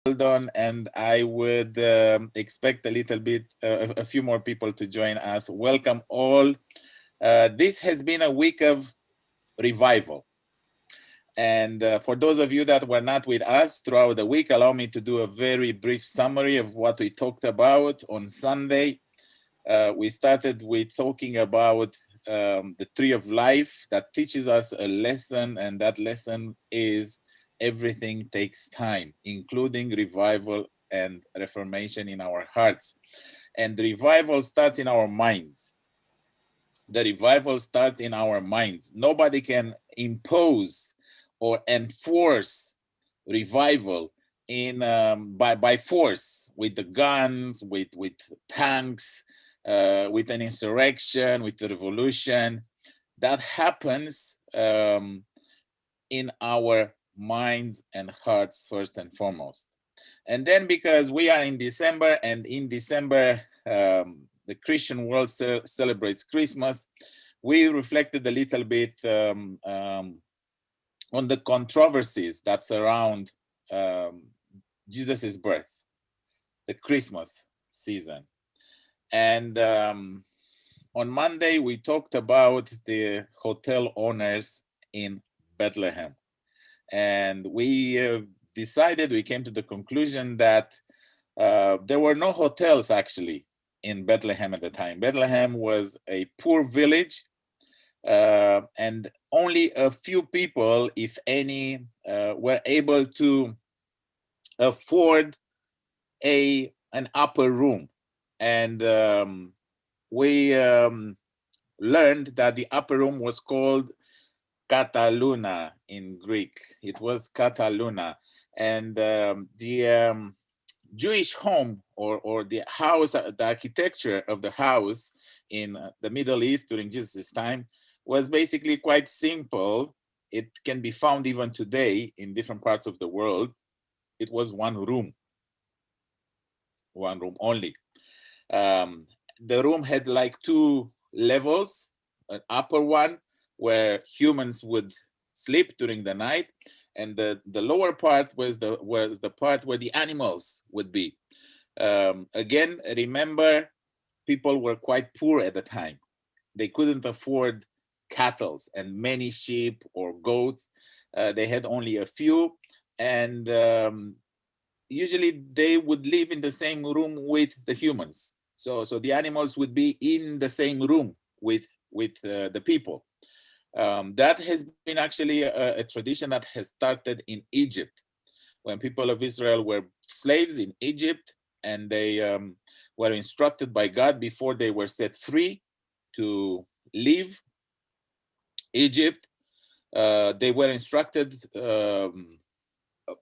done, and I would expect a little bit, a few more people to join us. Welcome all. This has been a week of revival. And for those of you that were not with us throughout the week, allow me to do a very brief summary of what we talked about on Sunday. We started with talking about the tree of life that teaches us a lesson, and that lesson is everything takes time, including revival and reformation in our hearts. And the revival starts in our minds. The revival starts in our minds. Nobody can impose or enforce revival in by force, with the guns, with tanks, with an insurrection, with the revolution. That happens in our minds and hearts first and foremost. And then, because we are in December, and in December the Christian world celebrates Christmas, we reflected a little bit on the controversies that surround Jesus's birth, the Christmas season. And on Monday, we talked about the hotel owners in Bethlehem. And we we came to the conclusion that there were no hotels actually in Bethlehem at the time. Bethlehem was a poor village, and only a few people, if any, were able to afford an upper room. And we learned that the upper room was called Kataluna in Greek. It was Kataluna. And the Jewish home, or the house, the architecture of the house in the Middle East during Jesus' time was basically quite simple. It can be found even today in different parts of the world. It was one room only. The room had like two levels, an upper one where humans would sleep during the night, and the lower part was the part where the animals would be. Again, remember, people were quite poor at the time. They couldn't afford cattle and many sheep or goats. They had only a few, and usually they would live in the same room with the humans. So the animals would be in the same room with the people. That has been actually a tradition that has started in Egypt, when people of Israel were slaves in Egypt, and they were instructed by God before they were set free to leave Egypt. They were instructed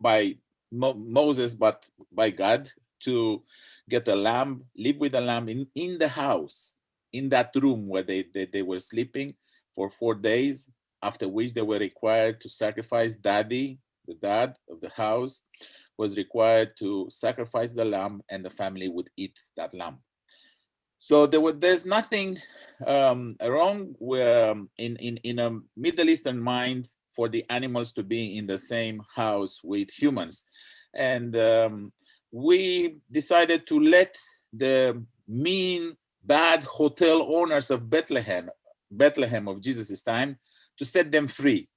by Moses, but by God, to get a lamb, live with a lamb in the house, in that room where they were sleeping for 4 days, after which they were required to sacrifice daddy. The dad of the house was required to sacrifice the lamb, and the family would eat that lamb. So there's nothing wrong with, in a Middle Eastern mind, for the animals to be in the same house with humans. And we decided to let the mean, bad hotel owners of Bethlehem of Jesus' time, to set them free.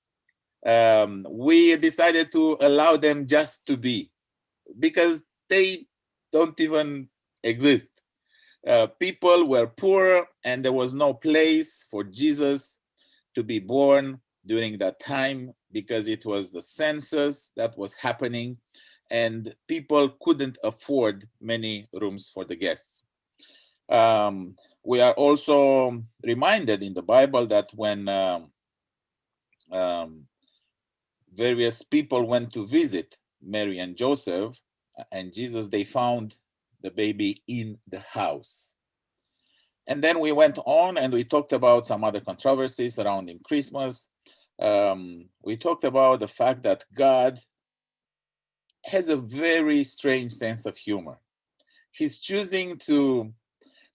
We decided to allow them just to be, because they don't even exist. People were poor, and there was no place for Jesus to be born during that time, because it was the census that was happening, and people couldn't afford many rooms for the guests. We are also reminded in the Bible that when various people went to visit Mary and Joseph and Jesus, they found the baby in the house. And then we went on and we talked about some other controversies surrounding Christmas. We talked about the fact that God has a very strange sense of humor. He's choosing to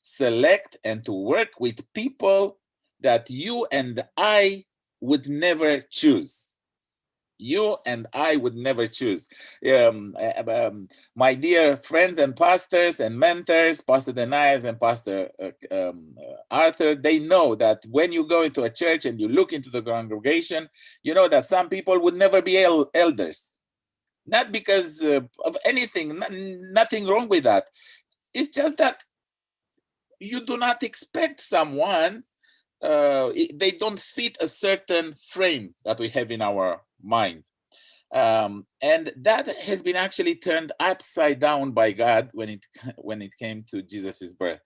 select and to work with people that you and I would never choose. You and I would never choose. My dear friends and pastors and mentors, Pastor Denias and Pastor Arthur, they know that when you go into a church and you look into the congregation, you know that some people would never be elders. Not because of anything, nothing wrong with that. It's just that you do not expect someone, they don't fit a certain frame that we have in our minds. And that has been actually turned upside down by God when it came to Jesus's birth,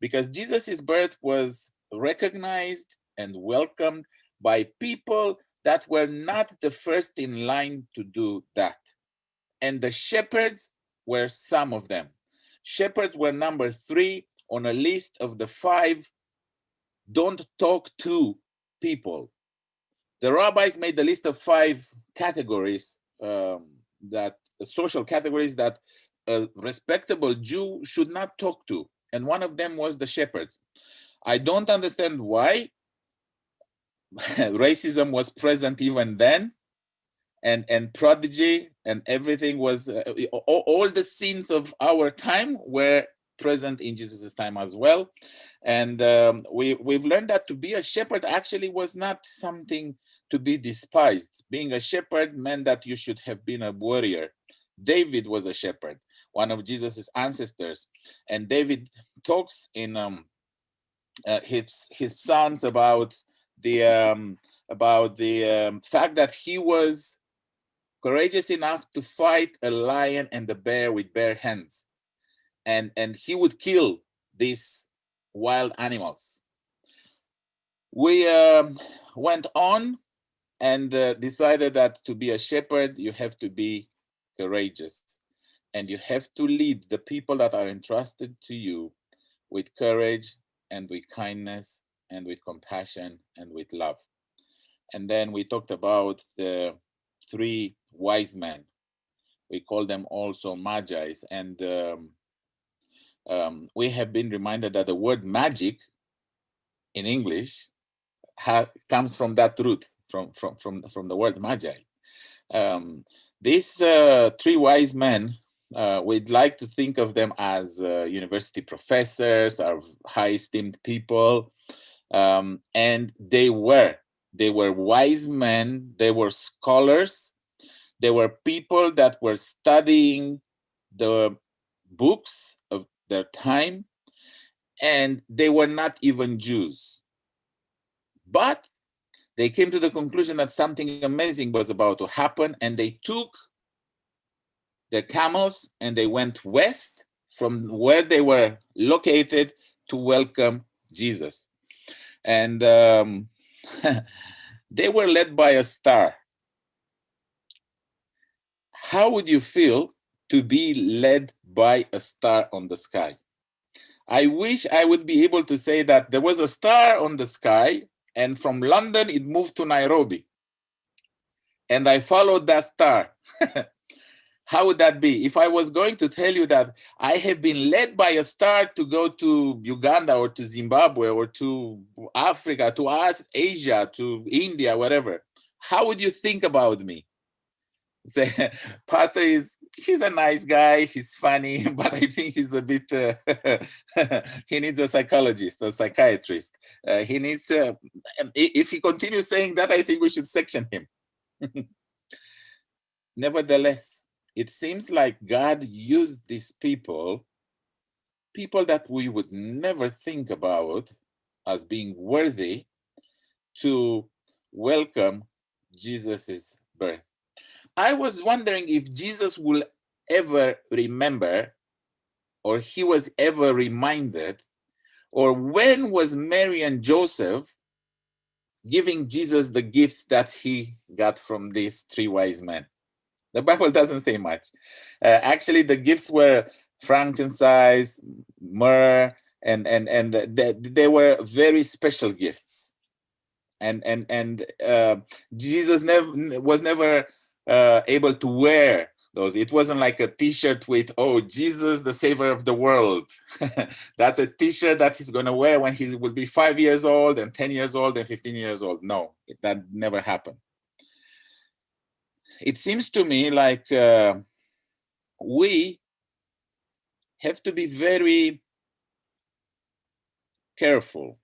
because Jesus's birth was recognized and welcomed by people that were not the first in line to do that. And the shepherds were some of them. Shepherds were number 3 on a list of the 5 don't talk to people. The rabbis made a list of 5 categories, that social categories that a respectable Jew should not talk to. And one of them was the shepherds. I don't understand why racism was present even then, and prodigy and everything was, all the sins of our time were present in Jesus's time as well. And we've learned that to be a shepherd actually was not something to be despised. Being a shepherd meant that you should have been a warrior. David was a shepherd, one of Jesus's ancestors, and David talks in his psalms about the fact that he was courageous enough to fight a lion and a bear with bare hands, and he would kill these wild animals. We went on and decided that to be a shepherd, you have to be courageous, and you have to lead the people that are entrusted to you with courage and with kindness and with compassion and with love. And then we talked about the 3 wise men. We call them also magi's, and we have been reminded that the word magic in English comes from that root, from the word magi. These 3 wise men, we'd like to think of them as university professors or high esteemed people, and they were wise men. They were scholars. They were people that were studying the books of their time, and they were not even Jews. But they came to the conclusion that something amazing was about to happen, and they took their camels and they went west from where they were located to welcome Jesus. And they were led by a star. How would you feel to be led by a star on the sky? I wish I would be able to say that there was a star on the sky, and from London it moved to Nairobi, and I followed that star. How would that be? If I was going to tell you that I have been led by a star to go to Uganda or to Zimbabwe or to Africa, to Asia, to India, whatever, how would you think about me? Say, Pastor he's a nice guy, he's funny, but I think he's a bit, he needs a psychologist, a psychiatrist. He needs, if he continues saying that, I think we should section him. Nevertheless, it seems like God used these people that we would never think about as being worthy to welcome Jesus's birth. I was wondering if Jesus will ever remember, or he was ever reminded, or when was Mary and Joseph giving Jesus the gifts that he got from these 3 wise men? The Bible doesn't say much. Actually, the gifts were frankincense, myrrh, and they were very special gifts. And Jesus was never able to wear those. It wasn't like a T-shirt with, "Oh, Jesus, the Savior of the world." That's a T-shirt that he's going to wear when he will be 5 years old and 10 years old and 15 years old. No, that never happened. it seems to me like we have to be very careful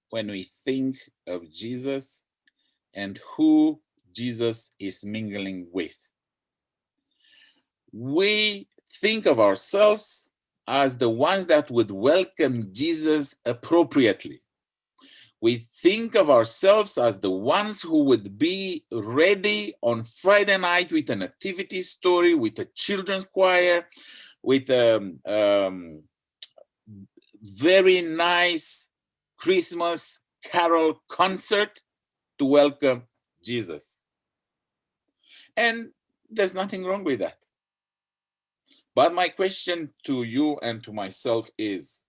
when we think of Jesus and who Jesus is mingling with. We think of ourselves as the ones that would welcome Jesus appropriately. We think of ourselves as the ones who would be ready on Friday night with a nativity story, with a children's choir, with a very nice Christmas carol concert to welcome Jesus. And there's nothing wrong with that. But my question to you and to myself is,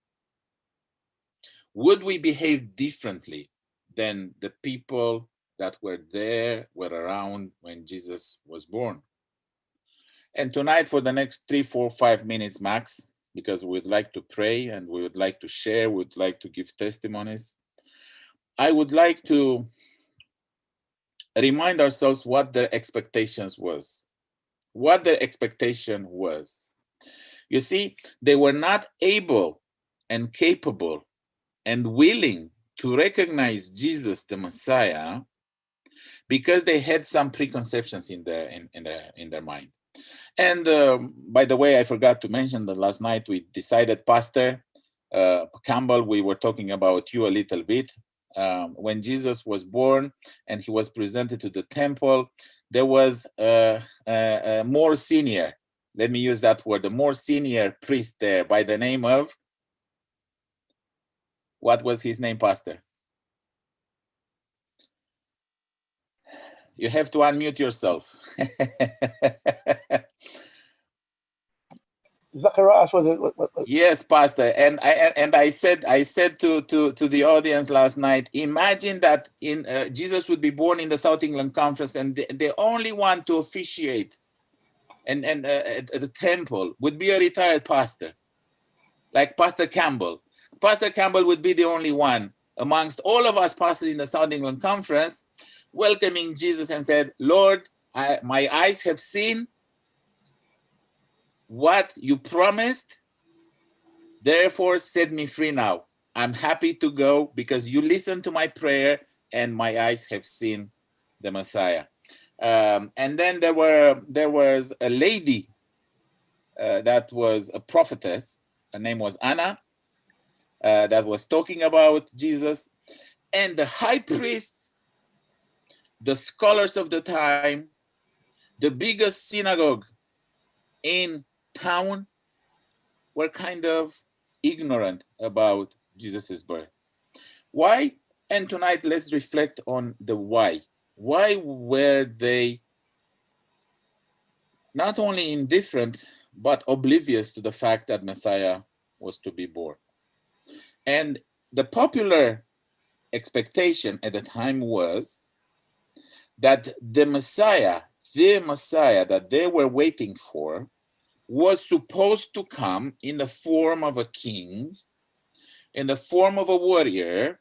would we behave differently than the people that were there, were around when Jesus was born? And tonight, for the next 3, 4, 5 minutes max, because we'd like to pray and we would like to share, we'd like to give testimonies, I would like to remind ourselves what their expectations was. What their expectation was. You see, they were not able and capable and willing to recognize Jesus the Messiah because they had some preconceptions in their mind. And by the way, I forgot to mention that last night we decided, Pastor Campbell, we were talking about you a little bit. When Jesus was born and he was presented to the temple, there was a more senior, let me use that word, a more senior priest there by the name of, what was his name, Pastor? You have to unmute yourself. Zacharias was it? Yes, Pastor. And I said to the audience last night, imagine that Jesus would be born in the South England Conference, and the only one to officiate and at the temple would be a retired pastor, like Pastor Campbell. Pastor Campbell would be the only one amongst all of us pastors in the South England Conference welcoming Jesus and said, Lord, my eyes have seen what you promised, therefore set me free now. I'm happy to go because you listened to my prayer and my eyes have seen the Messiah. And then there was a lady that was a prophetess. Her name was Anna, that was talking about Jesus. And the high priests, the scholars of the time, the biggest synagogue in town were kind of ignorant about Jesus's birth. Why? And tonight, let's reflect on the why. Why were they not only indifferent, but oblivious to the fact that Messiah was to be born? And the popular expectation at the time was that the Messiah that they were waiting for, was supposed to come in the form of a king, in the form of a warrior,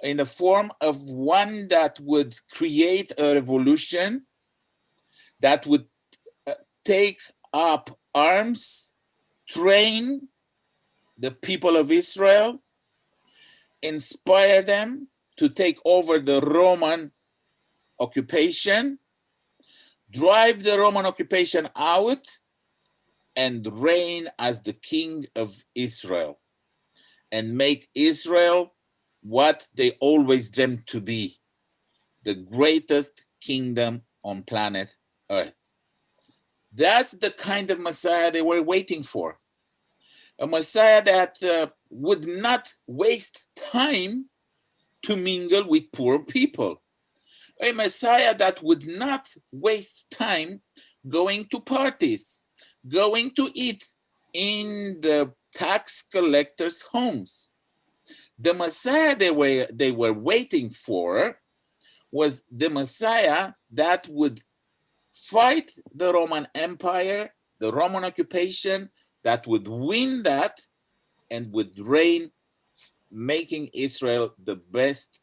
in the form of one that would create a revolution, that would take up arms, train the people of Israel, inspire them to take over the Roman occupation, drive the Roman occupation out, and reign as the king of Israel, and make Israel what they always dreamed to be, the greatest kingdom on planet Earth. That's the kind of Messiah they were waiting for. A Messiah that would not waste time to mingle with poor people. A Messiah that would not waste time going to parties, going to eat in the tax collectors' homes. The Messiah they were waiting for was the Messiah that would fight the Roman Empire, the Roman occupation, that would win that and would reign, making Israel the best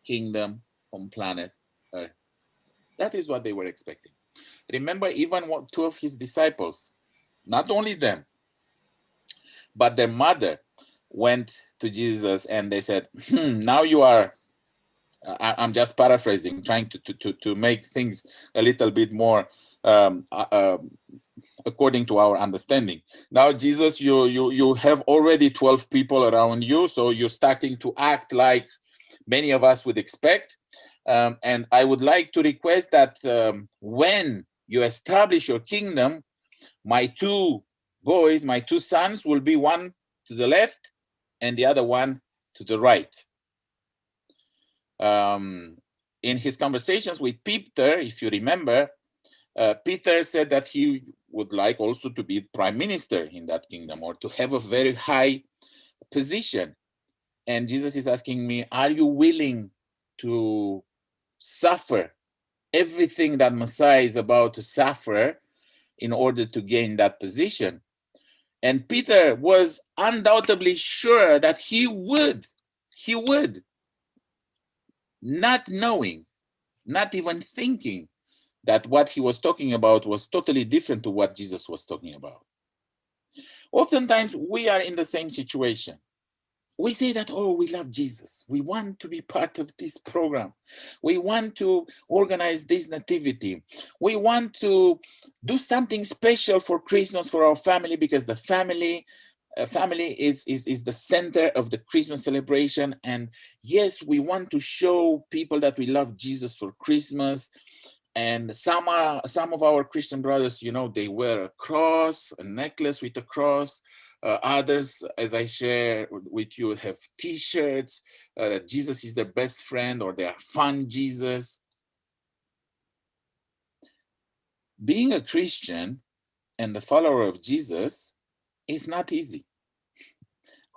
kingdom on planet Earth. That is what they were expecting. Remember, even two of his disciples, not only them, but their mother went to Jesus and they said, now you are, I'm just paraphrasing, trying to make things a little bit more according to our understanding. Now, Jesus, you have already 12 people around you, so you're starting to act like many of us would expect. And I would like to request that when you establish your kingdom, my two boys, my two sons, will be one to the left and the other one to the right. In his conversations with Peter, if you remember, Peter said that he would like also to be prime minister in that kingdom, or to have a very high position. And Jesus is asking me, are you willing to suffer everything that Messiah is about to suffer in order to gain that position? And Peter was undoubtedly sure that he would, not knowing, not even thinking that what he was talking about was totally different to what Jesus was talking about. Oftentimes, we are in the same situation. We say that, oh, we love Jesus. We want to be part of this program. We want to organize this nativity. We want to do something special for Christmas for our family, because the family is the center of the Christmas celebration. And yes, we want to show people that we love Jesus for Christmas. And some of our Christian brothers, they wear a cross, a necklace with a cross. Others, as I share with you, have T-shirts that Jesus is their best friend, or they are fun Jesus. Being a Christian and the follower of Jesus is not easy.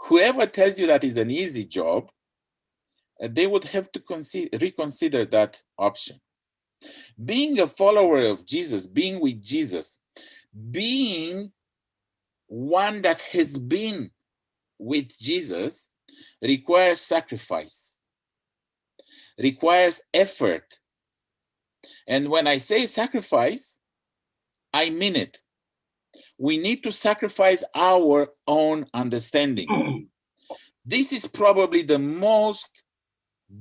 Whoever tells you that is an easy job, they would have to reconsider that option. Being a follower of Jesus, being with Jesus, being one that has been with Jesus, requires sacrifice, requires effort. And when I say sacrifice, I mean it. We need to sacrifice our own understanding. This is probably the most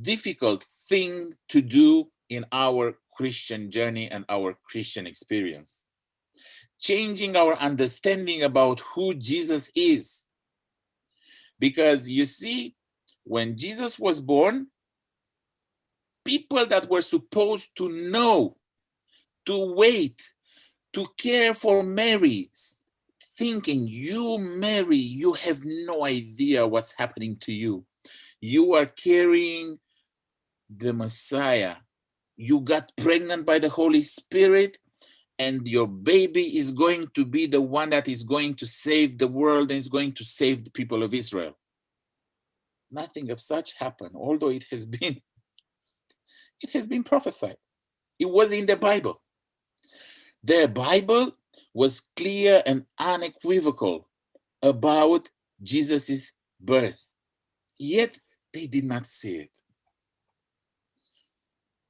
difficult thing to do in our Christian journey and our Christian experience. Changing our understanding about who Jesus is. Because you see, when Jesus was born, people that were supposed to know, to wait, to care for Mary, thinking, you, Mary, you have no idea what's happening to you. You are carrying the Messiah. You got pregnant by the Holy Spirit, and your baby is going to be the one that is going to save the world and is going to save the people of Israel. Nothing of such happened, although it has been prophesied. It was in the Bible. The Bible was clear and unequivocal about Jesus's birth, yet they did not see it.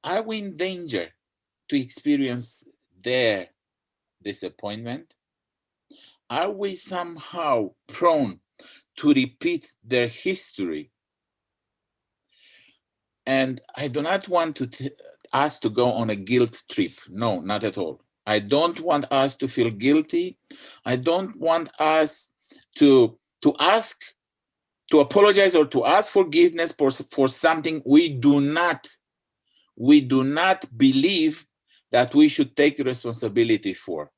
Are we in danger to experience their disappointment? Are we somehow prone to repeat their history? And I do not want us to go on a guilt trip. No, not at all. I don't want us to feel guilty. I don't want us to apologize or to ask forgiveness for something we do not believe that we should take responsibility for.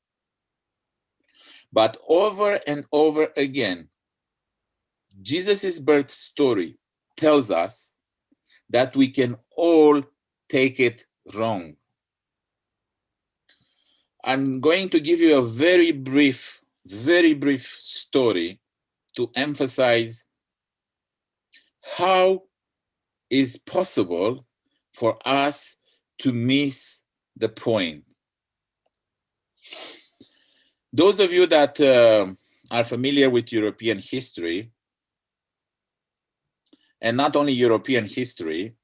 But over and over again, Jesus's birth story tells us that we can all take it wrong. I'm going to give you a very brief story to emphasize how is possible for us to miss the point. Those of you that are familiar with European history, and not only European history,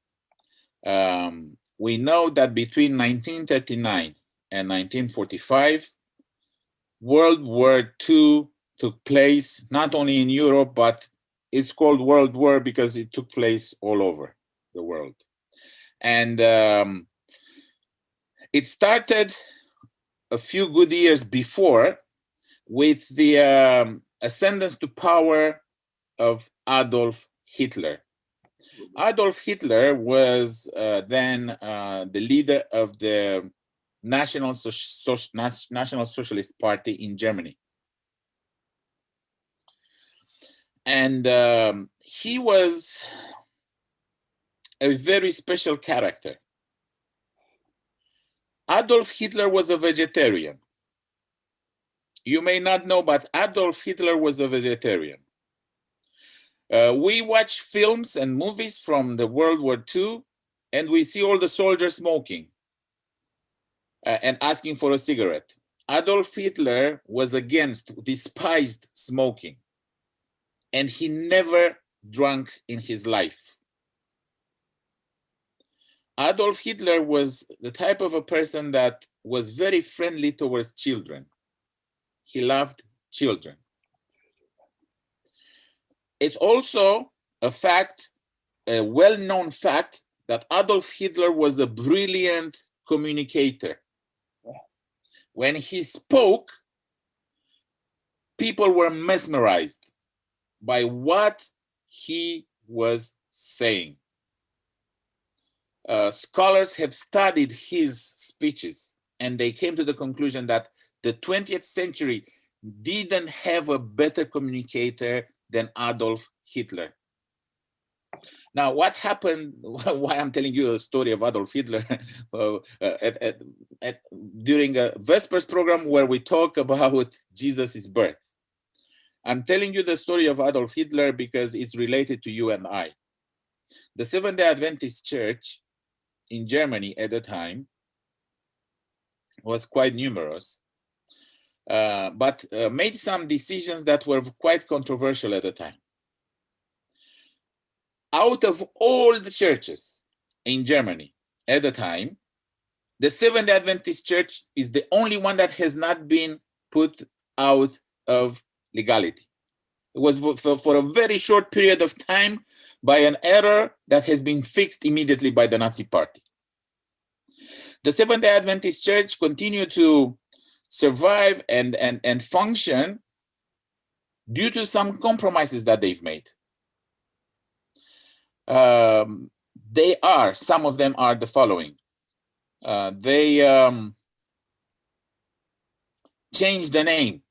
we know that between 1939 and 1945, World War II took place not only in Europe, but it's called World War because it took place all over the world. And it started a few good years before with the ascendance to power of Adolf Hitler. Adolf Hitler was then the leader of the National Socialist Party in Germany. And he was a very special character. Adolf Hitler was a vegetarian. You may not know, but Adolf Hitler was a vegetarian. We watch films and movies from the World War II, and we see all the soldiers smoking and asking for a cigarette. Adolf Hitler was against, despised smoking, and he never drank in his life. Adolf Hitler was the type of a person that was very friendly towards children. He loved children. It's also a fact, a well-known fact, that Adolf Hitler was a brilliant communicator. When he spoke, people were mesmerized by what he was saying. Scholars have studied his speeches, and they came to the conclusion that the 20th century didn't have a better communicator than Adolf Hitler. Now, what happened, why I'm telling you a story of Adolf Hitler during a Vespers program where we talk about Jesus' birth. I'm telling you the story of Adolf Hitler because it's related to you and I. The Seventh-day Adventist Church in Germany at the time was quite numerous, but made some decisions that were quite controversial at the time. Out of all the churches in Germany at the time, the Seventh-day Adventist Church is the only one that has not been put out of legality. It was for a very short period of time by an error that has been fixed immediately by the Nazi Party. The Seventh-day Adventist Church continued to survive and function due to some compromises that they've made. Some of them are the following. They changed the name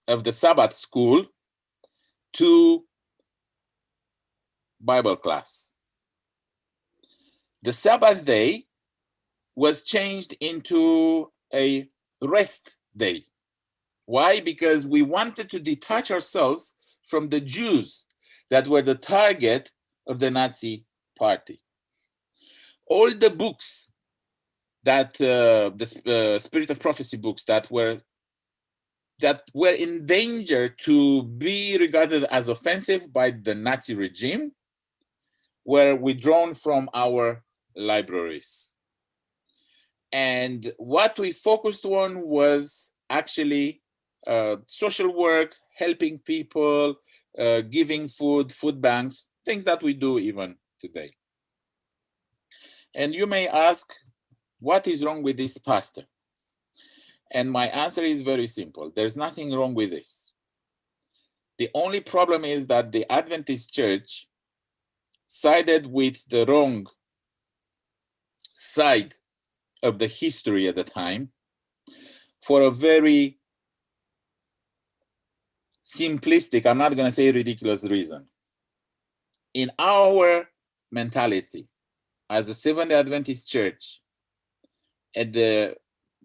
of the Sabbath school to Bible class. The Sabbath day was changed into a rest day. Why? Because we wanted to detach ourselves from the Jews that were the target of the Nazi Party. All the books that the Spirit of Prophecy books that were in danger to be regarded as offensive by the Nazi regime were withdrawn from our libraries. And what we focused on was actually social work, helping people, giving food banks, things that we do even today. And you may ask, what is wrong with this pastor? And my answer is very simple. There's nothing wrong with this. The only problem is that the Adventist Church sided with the wrong side of the history at the time for a very simplistic, I'm not going to say ridiculous reason. In our mentality as the Seventh-day Adventist Church at the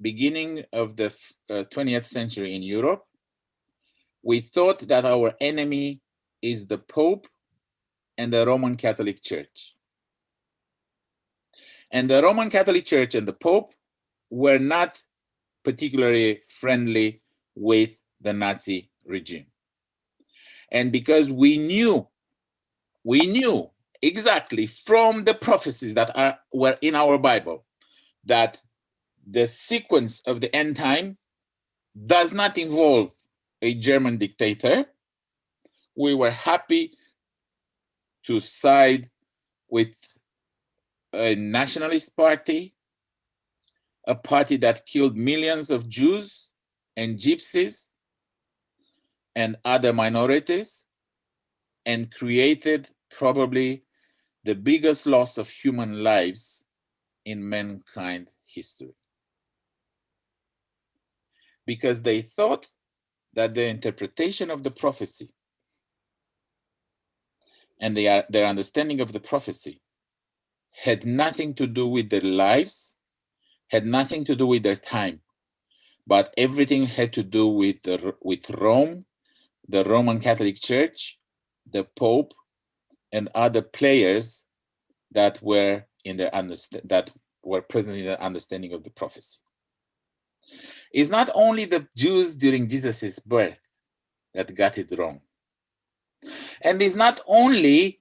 beginning of the 20th century in Europe, we thought that our enemy is the Pope and the Roman Catholic Church. And the Roman Catholic Church and the Pope were not particularly friendly with the Nazi regime. And because we knew exactly from the prophecies that were in our Bible, that the sequence of the end time does not involve a German dictator, we were happy to side with a nationalist party, a party that killed millions of Jews and Gypsies and other minorities, and created probably the biggest loss of human lives in mankind history. Because they thought that the interpretation of the prophecy and their understanding of the prophecy had nothing to do with their lives, had nothing to do with their time, but everything had to do with Rome, the Roman Catholic Church, the Pope, and other players that were that were present in their understanding of the prophecy. It's not only the Jews during Jesus's birth that got it wrong, and it's not only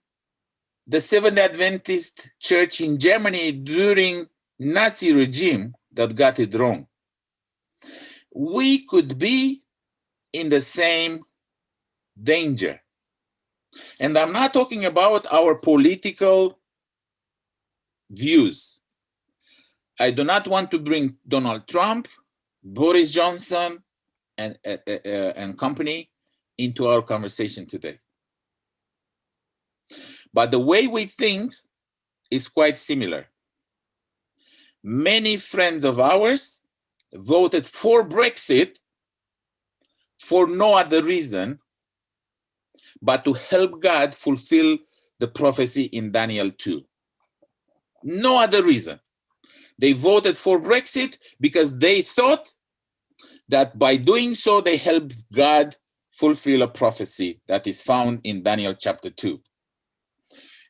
the Seventh-day Adventist Church in Germany during Nazi regime that got it wrong. We could be in the same danger. And I'm not talking about our political views. I do not want to bring Donald Trump, Boris Johnson, and company into our conversation today. But the way we think is quite similar. Many friends of ours voted for Brexit for no other reason but to help God fulfill the prophecy in Daniel 2. No other reason. They voted for Brexit because they thought that by doing so, they helped God fulfill a prophecy that is found in Daniel chapter 2.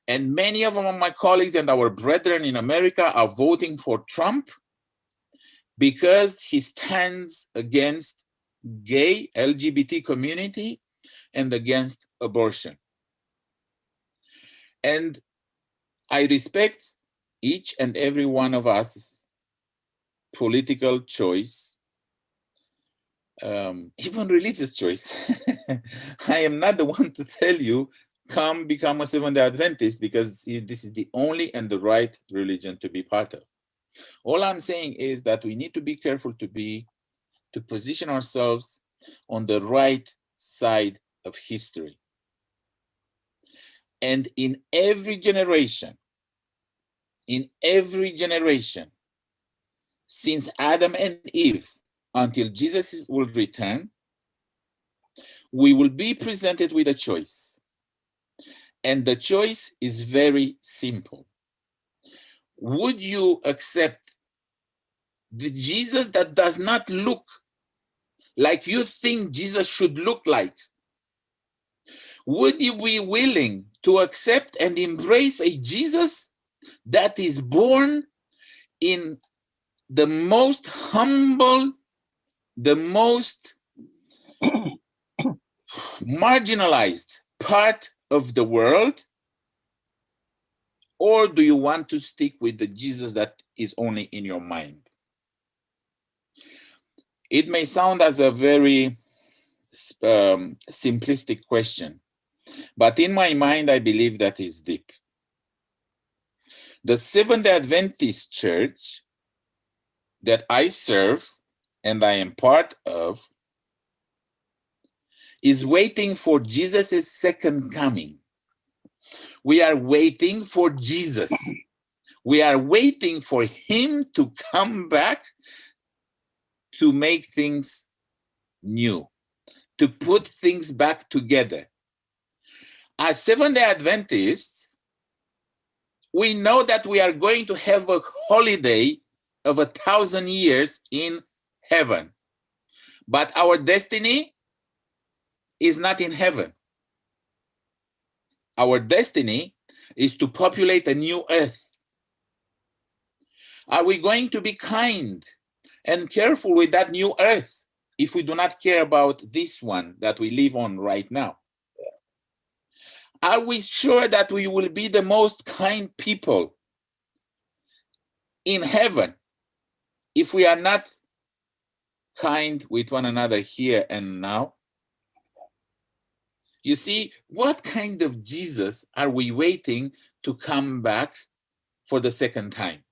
And many of my colleagues and our brethren in America are voting for Trump because he stands against gay, LGBT community and against abortion. And I respect each and every one of us political choice, even religious choice. I am not the one to tell you, come become a Seventh-day Adventist, because this is the only and the right religion to be part of. All I'm saying is that we need to be careful to position ourselves on the right side of history. And in every generation, since Adam and Eve, until Jesus will return, we will be presented with a choice. And the choice is very simple. Would you accept the Jesus that does not look like you think Jesus should look like? Would you be willing to accept and embrace a Jesus that is born in the most humble, the most marginalized part of the world? Or do you want to stick with the Jesus that is only in your mind? It may sound as a very simplistic question, but in my mind, I believe that is deep. The Seventh-day Adventist Church that I serve and I am part of is waiting for Jesus' second coming. We are waiting for Jesus. We are waiting for him to come back to make things new, to put things back together. As Seventh-day Adventists, we know that we are going to have a holiday of 1,000 years in heaven. But our destiny is not in heaven. Our destiny is to populate a new earth. Are we going to be kind and careful with that new earth if we do not care about this one that we live on right now? Are we sure that we will be the most kind people in heaven if we are not kind with one another here and now? You see, what kind of Jesus are we waiting to come back for the second time?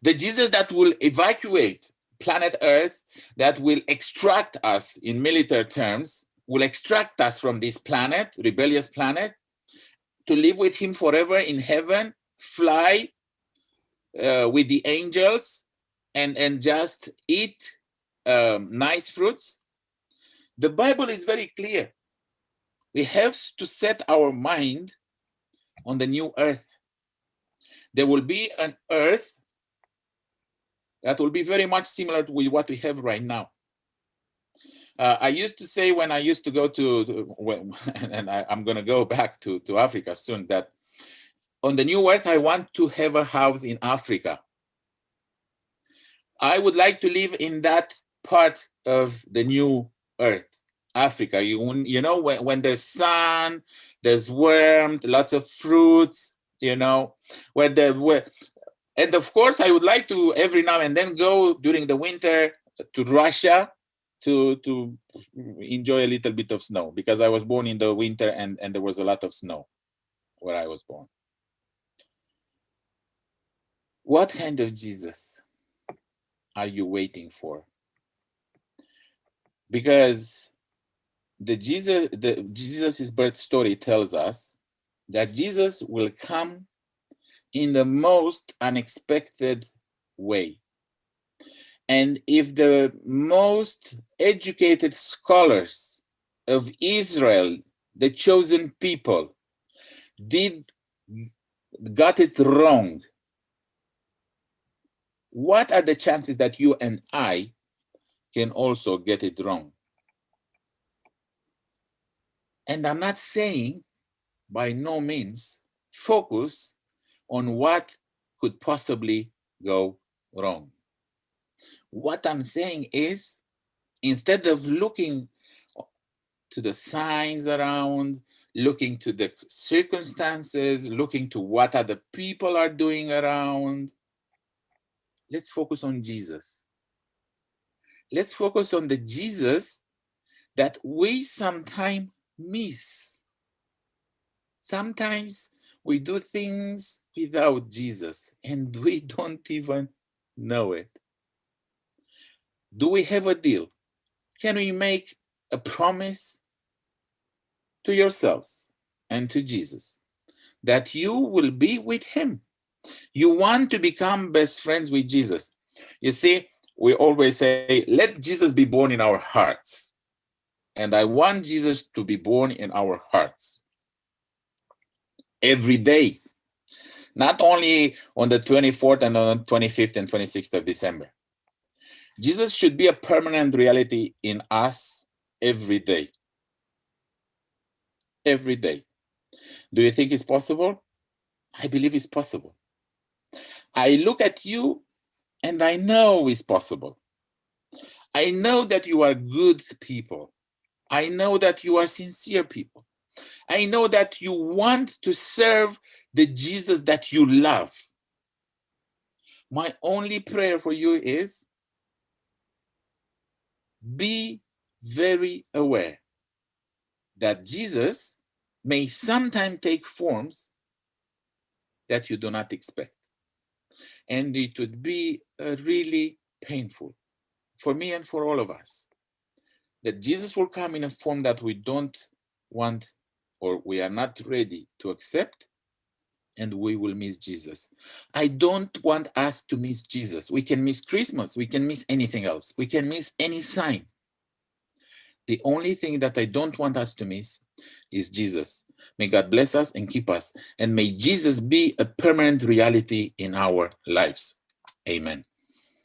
The Jesus that will evacuate planet Earth, that will extract us, in military terms, will extract us from this planet, rebellious planet, to live with him forever in heaven, fly with the angels, and just eat nice fruits. The Bible is very clear. We have to set our mind on the new earth. There will be an earth that will be very much similar to what we have right now. I used to say when I used to go and I'm going to go back to Africa soon, that on the new earth, I want to have a house in Africa. I would like to live in that part of the new earth, Africa. You know, when there's sun, there's warmth, lots of fruits, you know, and of course, I would like to every now and then go during the winter to Russia to enjoy a little bit of snow, because I was born in the winter and there was a lot of snow where I was born. What kind of Jesus are you waiting for? Because Jesus' birth story tells us that Jesus will come in the most unexpected way. And if the most educated scholars of Israel, the chosen people, got it wrong, what are the chances that you and I can also get it wrong? And I'm not saying, by no means, focus on what could possibly go wrong. What I'm saying is, instead of looking to the signs around, looking to the circumstances, looking to what other people are doing around, let's focus on Jesus. Let's focus on the Jesus that we sometimes miss. Sometimes we do things without Jesus and we don't even know it. Do we have a deal? Can we make a promise to yourselves and to Jesus that you will be with him? You want to become best friends with Jesus. You see, we always say, let Jesus be born in our hearts. And I want Jesus to be born in our hearts every day, not only on the 24th and on the 25th and 26th of December. Jesus should be a permanent reality in us every day. Every day. Do you think it's possible? I believe it's possible. I look at you and I know it's possible. I know that you are good people. I know that you are sincere people. I know that you want to serve the Jesus that you love. My only prayer for you is be very aware that Jesus may sometimes take forms that you do not expect. And it would be really painful for me and for all of us that Jesus will come in a form that we don't want or we are not ready to accept, and we will miss Jesus. I don't want us to miss Jesus. We can miss Christmas. We can miss anything else. We can miss any sign. The only thing that I don't want us to miss is Jesus. May God bless us and keep us. And may Jesus be a permanent reality in our lives. Amen.